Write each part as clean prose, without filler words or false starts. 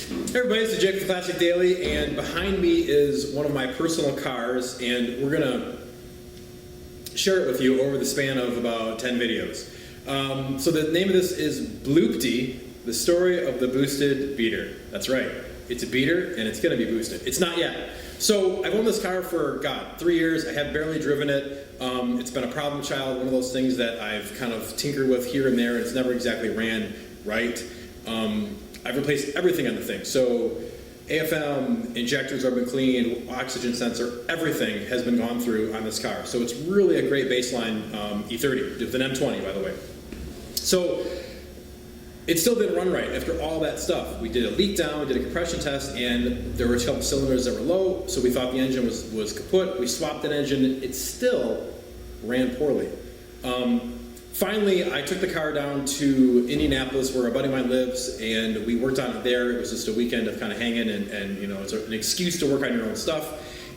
Hey everybody, it's Jake from Classic Daily, and behind me is one of my personal cars, and we're gonna share it with you over the span of about 10 videos. So the name of this is Bluepty, the story of the boosted beater. That's right, it's a beater and it's gonna be boosted. It's not yet. So I've owned this car for, 3 years. I have barely driven it. It's been a problem child, one of those things that I've kind of tinkered with here and there, and it's never exactly ran right. I've replaced everything on the thing. So AFM, injectors have been cleaned, oxygen sensor, everything has been gone through on this car. So it's really a great baseline E30. It's an M20, by the way. So it still didn't run right after all that stuff. We did a leak down, we did a compression test, and there were a couple cylinders that were low, so we thought the engine was kaput. We swapped an engine, it still ran poorly. Finally, I took the car down to Indianapolis where a buddy of mine lives, and we worked on it there. It was just a weekend of kind of hanging and you know, it's an excuse to work on your own stuff.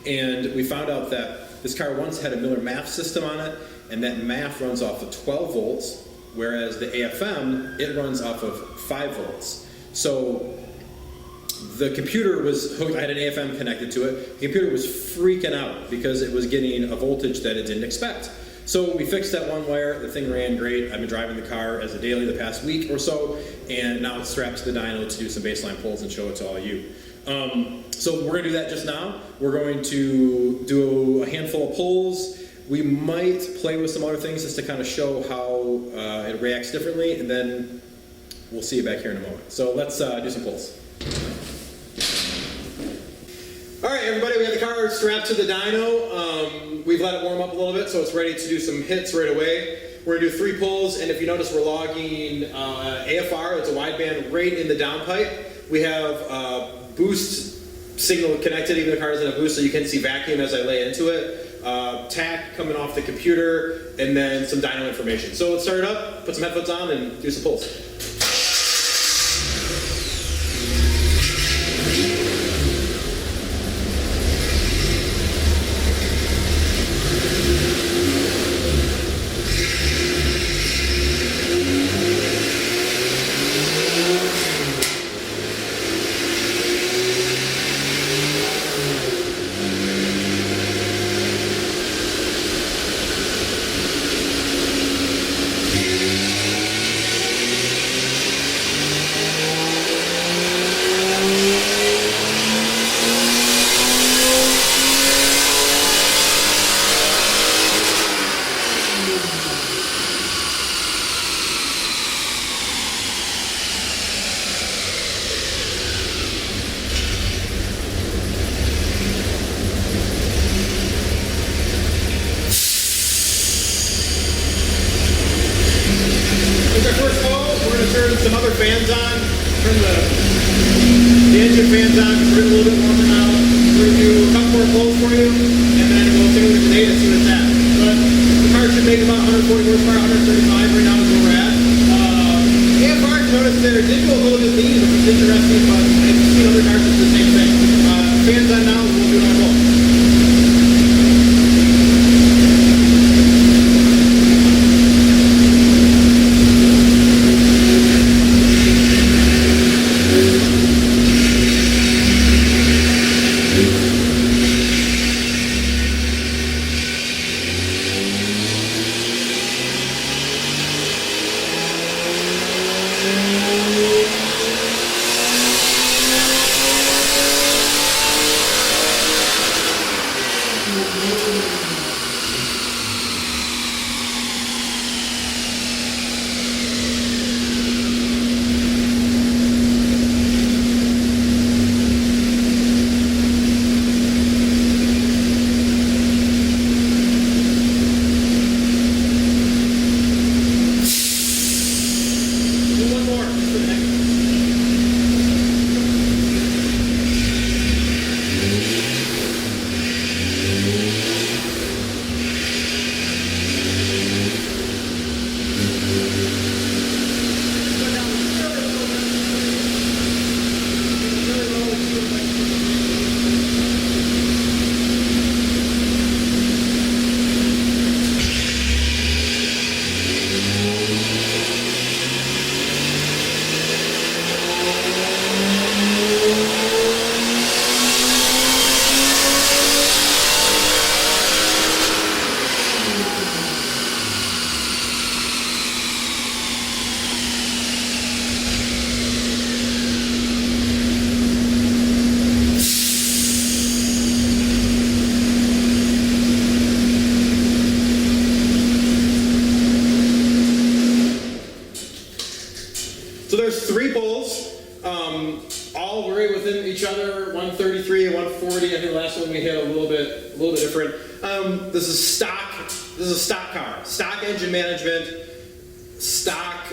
And we found out that this car once had a Miller MAF system on it, and that MAF runs off of 12 volts, whereas the AFM, it runs off of 5 volts. So the computer was hooked, I had an AFM connected to it. The computer was freaking out because it was getting a voltage that it didn't expect. So we fixed that one wire, the thing ran great. I've been driving the car as a daily the past week or so, and now it's strapped to the dyno to do some baseline pulls and show it to all of you. So we're gonna do that just now. We're going to do a handful of pulls. We might play with some other things just to kind of show how it reacts differently, and then we'll see you back here in a moment. So let's do some pulls. All right, everybody, we have the car strapped to the dyno. We've let it warm up a little bit, so it's ready to do some hits right away. We're gonna do 3 pulls, and if you notice, we're logging AFR. It's a wideband right in the downpipe. We have boost signal connected, even the car doesn't have boost, so you can see vacuum as I lay into it. TAC coming off the computer, and then some dyno information. So let's start it up, put some headphones on, and do some pulls. Some other fans on, turn the engine fans on because we're a little bit warmer now. We're going to do a couple more pulls for you, and then we'll take a look at the data and see what it's at. But the car should make about 140 horsepower, 135 right now is where we're at. AFR, notice there did go a little bit lean, which is interesting, but I've seen other cars do the same thing. Fans on now, we'll do another pull. all very within each other. 133, 140. I think the last one we hit a little bit different. This is stock. This is a stock car. Stock engine management. Stock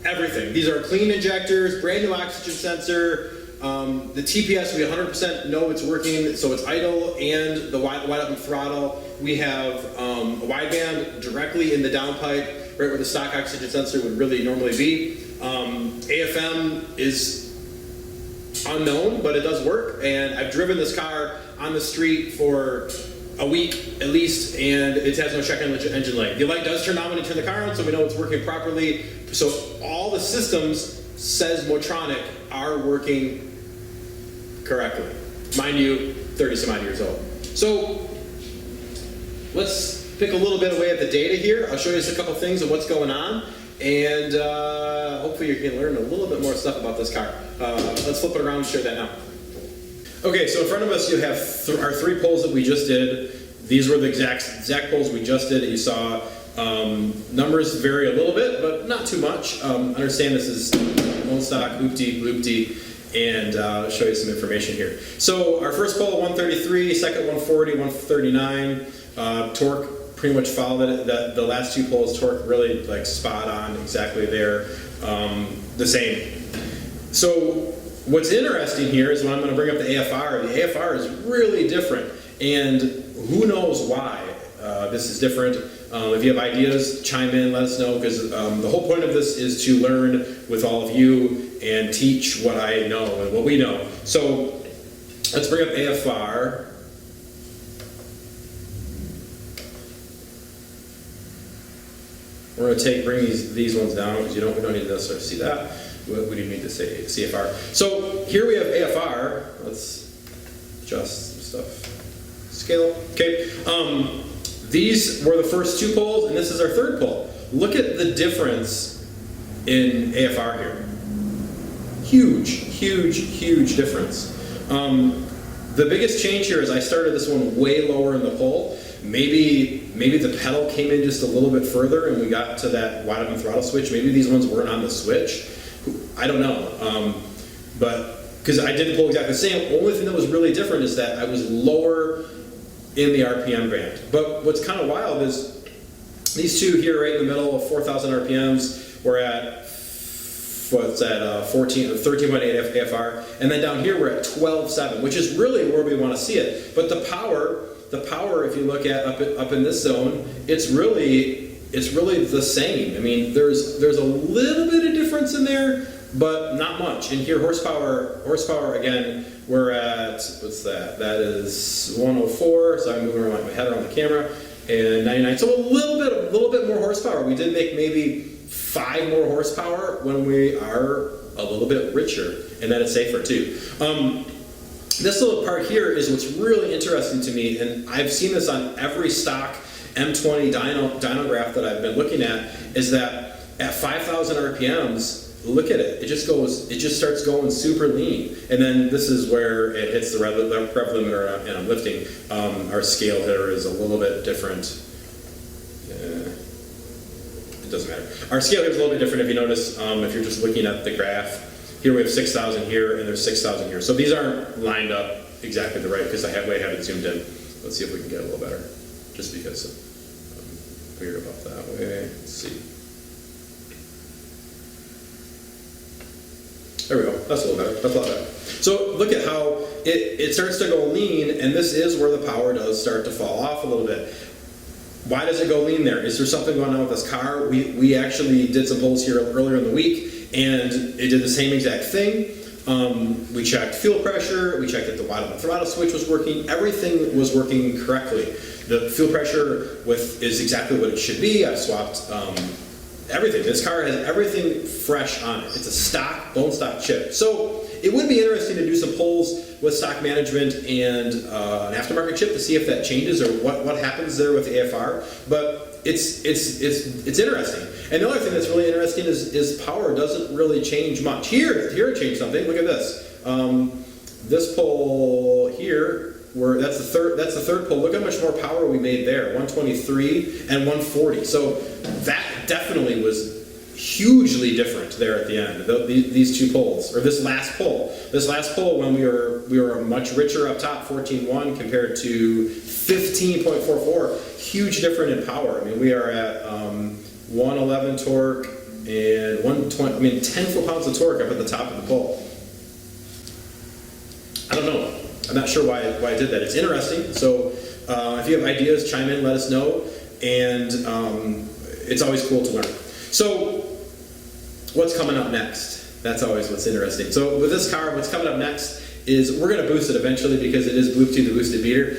everything. These are clean injectors. Brand new oxygen sensor. The TPS, we 100% know it's working, so it's idle, and the wide open throttle. We have a wideband directly in the downpipe, right where the stock oxygen sensor would really normally be. AFM is unknown, but it does work, and I've driven this car on the street for a week at least, and it has no check engine light. The light does turn on when you turn the car on, so we know it's working properly. So all the systems, says Motronic, are working correctly. Mind you, 30 some odd years old. So let's pick a little bit away at the data here. I'll show you just a couple things of what's going on, and hopefully you can learn a little bit more stuff about this car. Let's flip it around and share that now. Okay, so in front of us you have our 3 pulls that we just did. These were the exact pulls we just did that you saw. Numbers vary a little bit, but not too much. Understand this is old stock, Bluepty, and I'll show you some information here. So our first pull, 133, second 140, 139. Torque pretty much followed it. The last 2 pulls, torque really like spot on, exactly there, the same. So what's interesting here is when I'm going to bring up the AFR. The AFR is really different, and who knows why this is different. If you have ideas, chime in, let us know, because the whole point of this is to learn with all of you and teach what I know and what we know. So let's bring up AFR. We're going to bring these ones down because we don't need to necessarily see that. We do need to say CFR. So here we have AFR. Let's adjust some stuff. Scale. Okay. These were the first 2 pulls, and this is our 3rd pull. Look at the difference in AFR here. Huge difference. The biggest change here is I started this one way lower in the pull. Maybe the pedal came in just a little bit further and we got to that wide open throttle switch. Maybe these ones weren't on the switch. I don't know. But because I did pull exactly the same, only thing that was really different is that I was lower in the RPM band. But what's kind of wild is these 2 here right in the middle, 4,000 RPMs, we're at, what's that, 13.8 AFR, and then down here we're at 12.7, which is really where we want to see it. But the power, if you look at up in this zone, it's really the same. I mean, there's a little bit of difference in there, but not much. And here horsepower again, we're at, what's that? That is 104. So I'm moving around my head around the camera, and 99. So a little bit more horsepower. We did make maybe 5 more horsepower when we are a little bit richer, and then it's safer too. This little part here is what's really interesting to me, and I've seen this on every stock M20 dyno graph that I've been looking at, is that at 5,000 RPMs, look at it. It just starts going super lean, and then this is where it hits the rev limiter, and I'm lifting. Our scale here is a little bit different. It doesn't matter. Our scale here is a little bit different. If you notice, if you're just looking at the graph, here we have 6,000 here, and there's 6,000 here. So these aren't lined up exactly the right because I have it zoomed in. Let's see if we can get a little better, just because I'm weird about that way. Let's see. There we go. That's a little better. That's a lot better. So look at how it starts to go lean, and this is where the power does start to fall off a little bit. Why does it go lean there? Is there something going on with this car? We actually did some polls here earlier in the week, and it did the same exact thing. We checked fuel pressure, we checked that the wide open throttle switch was working, everything was working correctly. The fuel pressure is exactly what it should be. I've swapped everything. This car has everything fresh on it. It's a stock, bone stock chip. So it would be interesting to do some polls with stock management and an aftermarket chip to see if that changes or what happens there with the AFR. But it's interesting. And the other thing that's really interesting is power doesn't really change much. Here it changed something. Look at this. This pull here, that's the third pull. Look how much more power we made there. 123 and 140. So that definitely was hugely different there at the end. These two pulls, or this last pull. This last pull, when we were much richer up top, 14.1 compared to 15.44, huge different in power. I mean, we are at 111 torque and 120. I mean, 10 foot-pounds of torque up at the top of the pull. I don't know. I'm not sure why I did that. It's interesting. So if you have ideas, chime in, let us know. And it's always cool to learn. So what's coming up next? That's always what's interesting. So with this car, what's coming up next is we're going to boost it eventually because it is Bluepty, the boosted beater.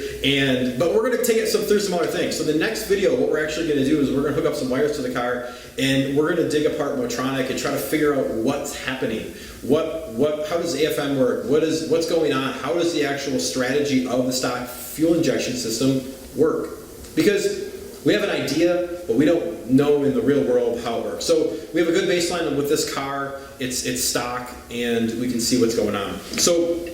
But we're going to take it through some other things. So the next video, what we're actually going to do is we're going to hook up some wires to the car, and we're going to dig apart Motronic and try to figure out what's happening. How does AFM work? What's going on? How does the actual strategy of the stock fuel injection system work? Because we have an idea, but we don't know in the real world how it works. So we have a good baseline with this car. It's stock, and we can see what's going on. So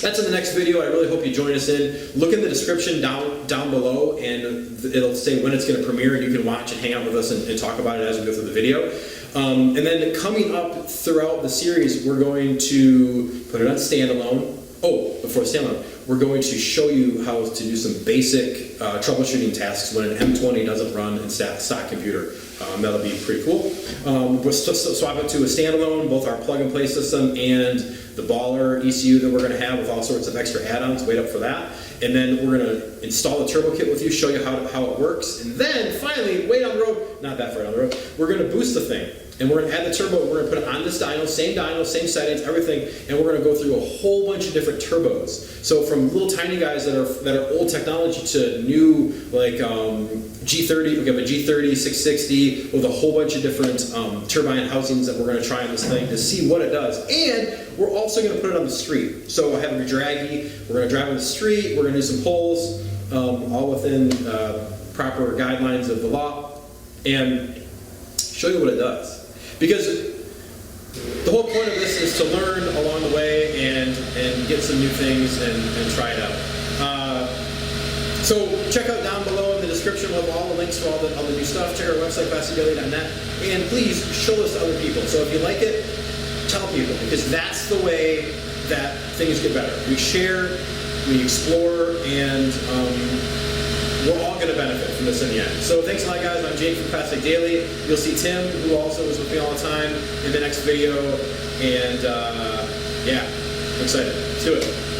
that's in the next video. I really hope you join us in. Look in the description down below, and it'll say when it's going to premiere, and you can watch and hang out with us and talk about it as we go through the video. And then coming up throughout the series, we're going to put it on standalone. Oh, before standalone, we're going to show you how to do some basic troubleshooting tasks when an M20 doesn't run in stock computer. That'll be pretty cool. We'll swap it to a standalone, both our plug-and-play system and the baller ECU that we're going to have with all sorts of extra add-ons. Wait up for that. And then we're going to install the turbo kit with you, show you how it works. And then finally, way down the road, not that far down the road, we're going to boost the thing. And we're going to add the turbo, we're going to put it on this dyno, same settings, everything, and we're going to go through a whole bunch of different turbos. So from little tiny guys that are old technology to new, like G30, we have a G30 660 with a whole bunch of different turbine housings that we're going to try on this thing to see what it does. And we're also going to put it on the street. So I have a draggy, we're going to drive on the street, we're going to do some pulls, all within proper guidelines of the law, and show you what it does. Because the whole point of this is to learn along the way and get some new things and try it out. So check out down below in the description with all the links for all the new stuff. Check our website, fastanddaily.net, and please show this to other people. So if you like it, tell people, because that's the way that things get better. We share, we explore, and we're all going to benefit from this in the end. So thanks a lot, guys. I'm Jake from Fast Daily. You'll see Tim, who also is with me all the time, in the next video. And yeah, I'm excited. Let's do it.